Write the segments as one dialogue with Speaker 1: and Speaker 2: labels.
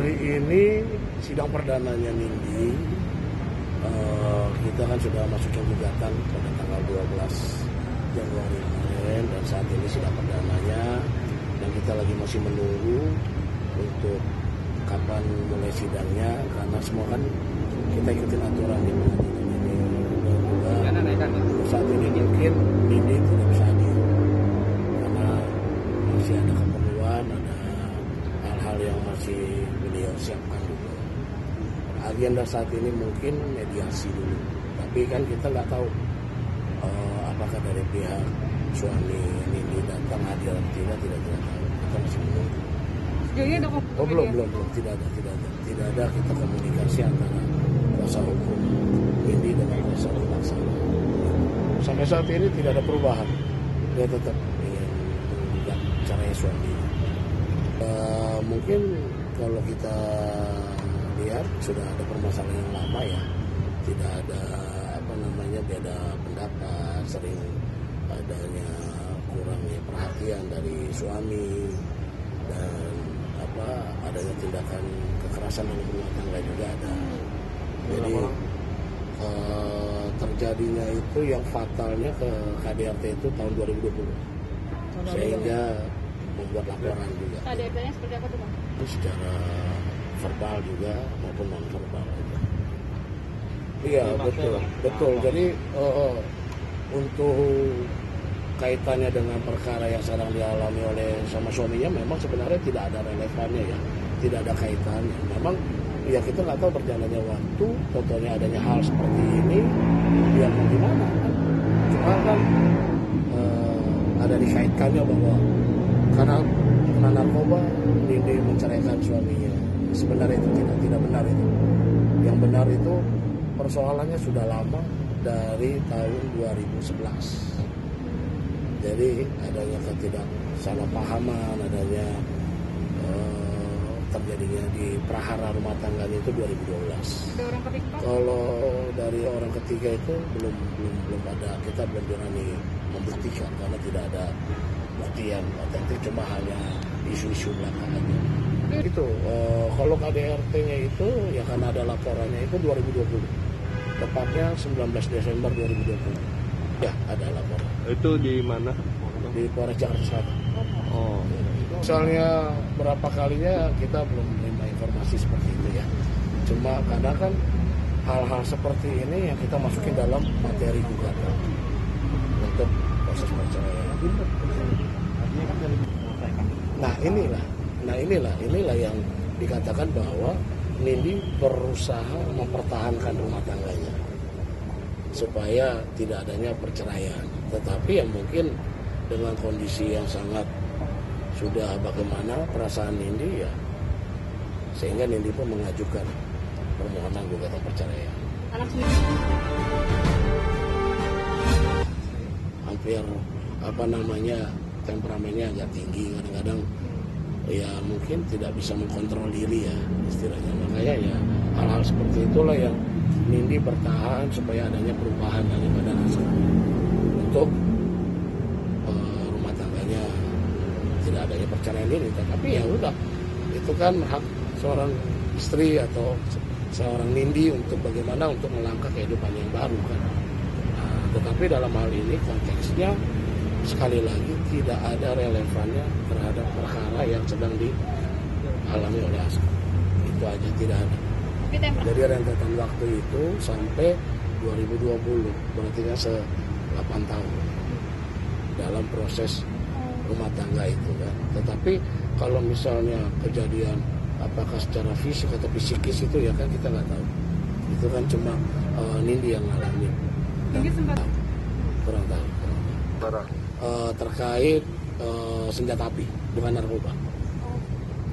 Speaker 1: hari ini sidang perdananya Nindi. Kita kan sudah masukin gugatan pada tanggal 12 Januari kemarin dan saat ini sidang perdananya dan kita lagi masih menunggu untuk kapan mulai sidangnya karena semua kan kita ikutin aturan di pengadilan ini dan juga saat ini mungkin Nindi tidak bisa hadir karena masih ada keperluan, ada hal-hal yang masih beliau siapkan juga. Agenda saat ini mungkin mediasi dulu, tapi kan kita nggak tahu apakah dari pihak suami Nindi datang hadir atau tidak tahu. Kita masih menunggu. Belum, tidak ada kita komunikasi antara kuasa hukum Nindi dengan kuasa hukum Laksana. Sampai saat ini tidak ada perubahan, dia tetap ingin menggugat caranya suami. Mungkin kalau kita lihat sudah ada permasalahan yang lama ya, tidak ada beda pendapat, sering adanya kurangnya perhatian dari suami dan adanya tindakan kekerasan dalam rumah tangga juga ada. Jadi terjadinya itu yang fatalnya ke KDRT itu tahun 2020 sehingga membuat laporan juga.
Speaker 2: KDRT-nya seperti apa tuh Bang?
Speaker 1: Secara verbal juga maupun non verbal. Iya betul. Jadi untuk kaitannya dengan perkara yang sedang dialami oleh sama suaminya memang sebenarnya tidak ada relevannya ya, tidak ada kaitannya. Memang ya kita nggak tahu perjalanannya waktu, contohnya adanya hal seperti ini, biar bagaimana kan? Cuma kan ada dikaitkannya bahwa karena kena narkoba, Nindi menceraikan suaminya. Sebenarnya itu tidak benar itu. Yang benar itu persoalannya sudah lama dari tahun 2011. Jadi adanya ketidaksalahpahaman, adanya terjadinya di prahara rumah tangganya itu 2012.
Speaker 2: Ada orang ketiga?
Speaker 1: Kalau dari orang ketiga itu belum ada, kita belum berani membuktikan karena tidak ada bukti yang otentik, cuma hanya isu-isu belakangan aja. Itu kalau KDRT-nya itu ya karena ada laporannya itu 2020. Tepatnya 19 Desember 2020. Ya, ada laporan.
Speaker 3: Itu di mana?
Speaker 1: Di Polres Jakarta Selatan.
Speaker 3: Oh.
Speaker 1: Misalnya berapa kalinya kita belum menerima informasi seperti itu ya. Cuma kadang kan hal-hal seperti ini yang kita masukin dalam materi gugatan untuk proses perceraian. Nah inilah yang dikatakan bahwa Nindi berusaha mempertahankan rumah tangganya supaya tidak adanya perceraian. Tetapi yang mungkin dengan kondisi yang sangat sudah bagaimana perasaan Nindi ya, sehingga Nindi pun mengajukan permohonan gugatan perceraian. Hampir temperamennya agak tinggi, kadang-kadang ya mungkin tidak bisa mengontrol diri ya istilahnya. Makanya ya hal-hal seperti itulah yang Nindi bertahan supaya adanya perubahan daripada rasa untuk rumah tangganya tidak adanya perceraian ini. Tapi ya udah, itu kan hak seorang istri atau seorang Nindi untuk bagaimana untuk melangkah kehidupan yang baru kan. Tetapi dalam hal ini konteksnya sekali lagi tidak ada relevannya terhadap perkara yang sedang dialami oleh Aska. Itu aja, tidak ada. Jadi rentetan waktu itu sampai 2020, berarti kan 8 tahun dalam proses rumah tangga itu kan. Tetapi kalau misalnya kejadian apakah secara fisik atau psikis itu ya kan kita nggak tahu. Itu kan cuma Nindi yang ngalamin. Kurang tahu. Terkait senjata api, bukan narkoba.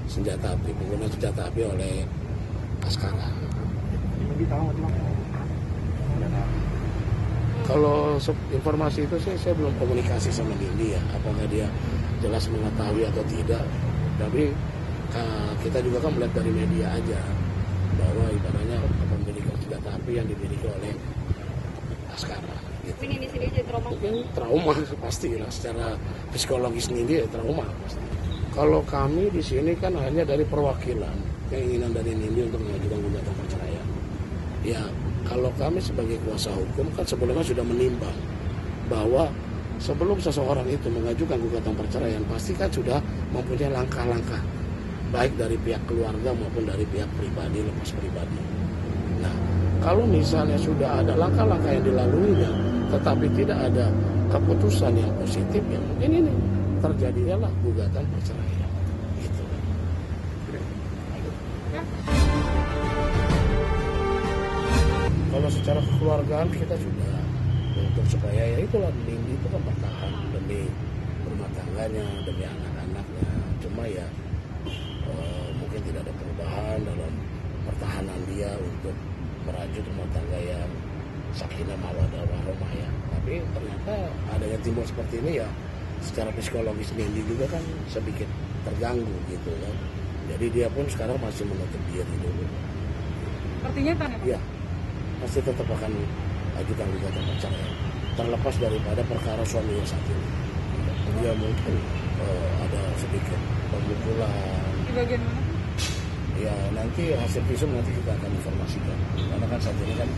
Speaker 1: Senjata api, penggunaan senjata api oleh Askara. Kalau informasi itu saya belum komunikasi sama Nindi ya, apakah dia jelas mengetahui atau tidak. Tapi kita juga kan melihat dari media aja bahwa ibaratnya kepemilikan senjata api yang dimiliki oleh Askara. Gitu.
Speaker 2: Ini di sini jadi trauma.
Speaker 1: Mungkin trauma pasti lah, secara psikologis Nindi ya trauma pasti. Kalau kami di sini kan hanya dari perwakilan keinginan dari Nindi untuk mengajukan gugatan perceraian. Ya, kalau kami sebagai kuasa hukum kan sebelumnya sudah menimbang bahwa sebelum seseorang itu mengajukan gugatan perceraian pasti kan sudah mempunyai langkah-langkah baik dari pihak keluarga maupun dari pihak pribadi, lepas pribadi. Nah, kalau misalnya sudah ada langkah-langkah yang dilaluinya tetapi tidak ada keputusan yang positif, ya mungkin ini terjadilah gugatan perceraian gitu. Kalau secara kekeluargaan kita sudah untuk supaya ya itulah Nindi itu kan bertahan demi rumah tangganya, demi anak-anaknya. Cuma ya mungkin tidak ada perubahan dalam pertahanan dia untuk merajut rumah tangga yang sakinah mawaddah warahmah ya. Tapi ternyata adanya timbul seperti ini ya, secara psikologis Nindi juga kan sedikit terganggu gitu kan. Jadi dia pun sekarang masih menutup diri dulu.
Speaker 2: Artinya tanya Pak?
Speaker 1: Ya, pasti tetap akan ajukan gugatan perceraian. Terlepas daripada perkara suaminya saat ini. Dia mungkin ada sedikit pemukulan.
Speaker 2: Di bagian mana?
Speaker 1: Ya nanti hasil visum nanti kita akan informasikan. Karena kan saat ini kan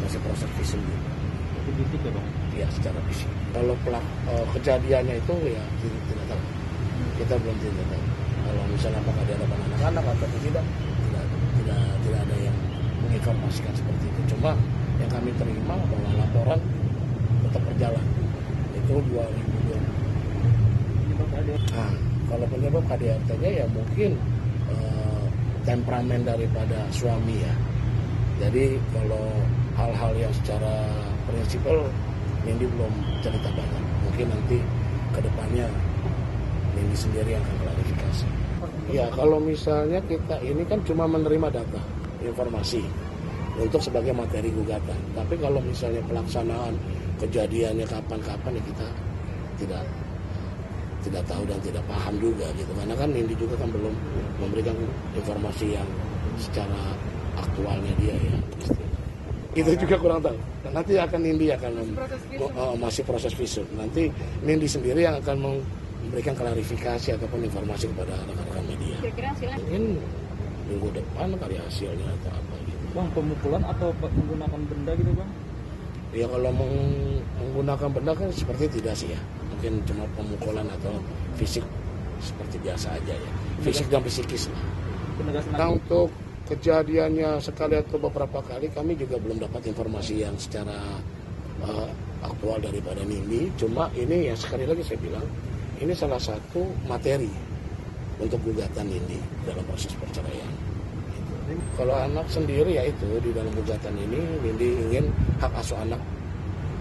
Speaker 1: masih proses visum juga.
Speaker 3: Itu fisik ya Bang?
Speaker 1: Ya secara fisik. Kalau kejadiannya itu ya tidak tahu. Kita belum tidak tahu. Kalau misalnya apakah dia ada anak-anak atau tidak ada yang menginformasikan seperti itu. Cuma yang kami terima bahwa laporan tetap berjalan. Itu 2020. Nah, kalau penyebab KDRT-nya ya mungkin temperamen daripada suami ya. Jadi kalau hal-hal yang secara prinsipal Nindi belum cerita banyak. Mungkin nanti kedepannya Nindi sendiri yang akan klarifikasi. Ya kalau misalnya kita ini kan cuma menerima data, informasi untuk sebagai materi gugatan. Tapi kalau misalnya pelaksanaan kejadiannya kapan-kapan ya kita tidak tahu dan tidak paham juga gitu. Karena kan Nindi juga kan belum memberikan informasi yang secara aktualnya dia ya. Itu juga kurang tahu. Dan nanti akan Nindi akan masih proses visum. Nanti Nindi sendiri yang akan memberikan klarifikasi ataupun informasi kepada rekan-rekan media.
Speaker 2: Kira-kira hasilnya?
Speaker 1: Mungkin minggu depan kali hasilnya atau apa gitu.
Speaker 3: Bang, pemukulan atau menggunakan benda gitu Bang?
Speaker 1: Ya kalau menggunakan benda kan seperti tidak sih ya. Mungkin cuma pemukulan atau fisik seperti biasa aja ya. Fisik dan psikis lah. Nah untuk kejadiannya sekali atau beberapa kali kami juga belum dapat informasi yang secara aktual daripada Nindi. Cuma ini ya sekali lagi saya bilang ini salah satu materi untuk gugatan Nindi dalam proses perceraian. Kalau anak sendiri ya itu di dalam gugatan ini Nindi ingin hak asuh anak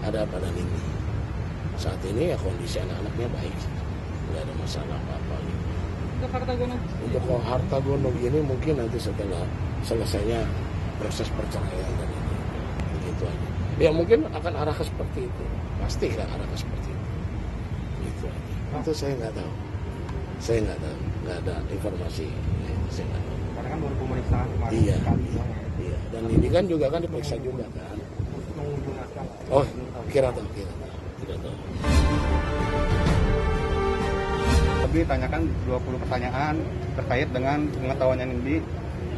Speaker 1: ada pada Nindi. Saat ini ya kondisi anak-anaknya baik, nggak ada masalah apa-apa.
Speaker 2: Untuk harta gonog?
Speaker 1: Untuk harta gonog ini mungkin nanti setelah selesainya proses perceraian dan ini, begitu aja. Ya mungkin akan arah ke seperti itu, pasti kan arah ke seperti itu. Gitu aja. Itu saya nggak tahu, nggak ada informasi, saya nggak tahu.
Speaker 3: Karena kan baru pemeriksaan kemarin.
Speaker 1: Iya. Dan ini kan juga kan diperiksa juga kan. Oh, tidak tahu.
Speaker 4: Lebih tanyakan 20 pertanyaan terkait dengan pengetahuannya Nindi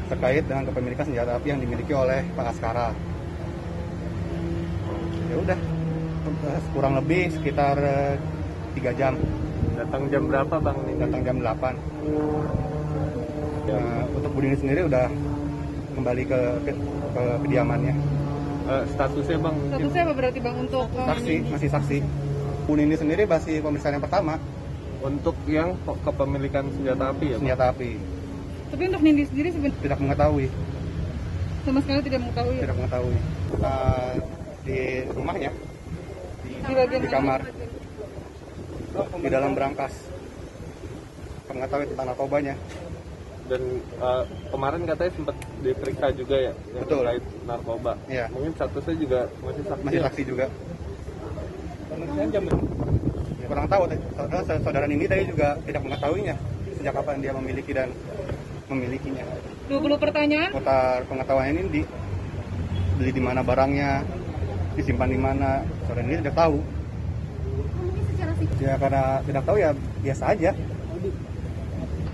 Speaker 4: terkait dengan kepemilikan senjata api yang dimiliki oleh Pak Askara. Ya udah, kurang lebih sekitar 3 jam.
Speaker 3: Datang jam berapa Bang?
Speaker 4: Datang jam 8. Untuk Budini sendiri udah kembali ke kediamannya.
Speaker 3: Statusnya Bang?
Speaker 2: Statusnya apa berarti Bang untuk
Speaker 4: Saksi, masih saksi. Budini sendiri masih pemeriksaan yang pertama.
Speaker 3: Untuk yang kepemilikan senjata api ya Bang?
Speaker 4: Senjata api.
Speaker 2: Tapi untuk Nindi sendiri sebenarnya
Speaker 4: Tidak mengetahui.
Speaker 2: sama sekali tidak mengetahui.
Speaker 4: Tidak mengetahui. Di rumahnya,
Speaker 2: Di bagian
Speaker 4: di kamar, di dalam berangkas. Mengetahui tentang narkobanya.
Speaker 3: Dan kemarin katanya sempat diperiksa juga ya yang
Speaker 4: Betul.
Speaker 3: terkait narkoba.
Speaker 4: Iya.
Speaker 3: Mungkin statusnya juga masih saksi.
Speaker 4: Masih
Speaker 3: ya?
Speaker 4: saksi juga.
Speaker 3: Pemeriksaan jam berapa?
Speaker 4: Ya, kurang tahu. Saudara Nindi tadi juga tidak mengetahuinya sejak kapan dia memiliki dan memilikinya.
Speaker 2: 20 pertanyaan?
Speaker 4: Putar pengetahuannya Nindi, beli di mana barangnya, disimpan di mana, saudara Nindi tidak tahu. Ya karena tidak tahu ya biasa aja.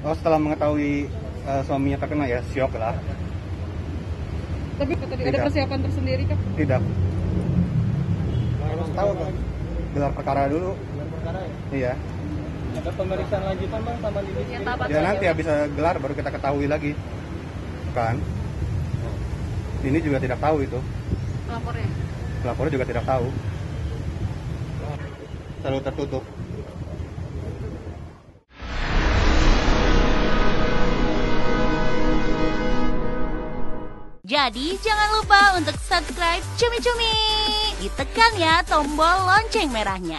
Speaker 4: Setelah mengetahui suaminya terkena ya syok lah.
Speaker 2: Tapi tadi ada
Speaker 4: Tidak.
Speaker 2: persiapan tersendiri kah?
Speaker 4: Tidak.
Speaker 5: Harus tahu kan?
Speaker 4: Gelar perkara dulu. Iya.
Speaker 3: Ada pemeriksaan lanjutan bang sama Lili?
Speaker 4: Ya nanti habis gelar baru kita ketahui lagi. Kan? Ini juga tidak tahu itu.
Speaker 2: Pelapornya?
Speaker 4: Pelapornya juga tidak tahu. Selalu tertutup.
Speaker 6: Jadi jangan lupa untuk subscribe Cumi Cumi. Ditekan ya tombol lonceng merahnya.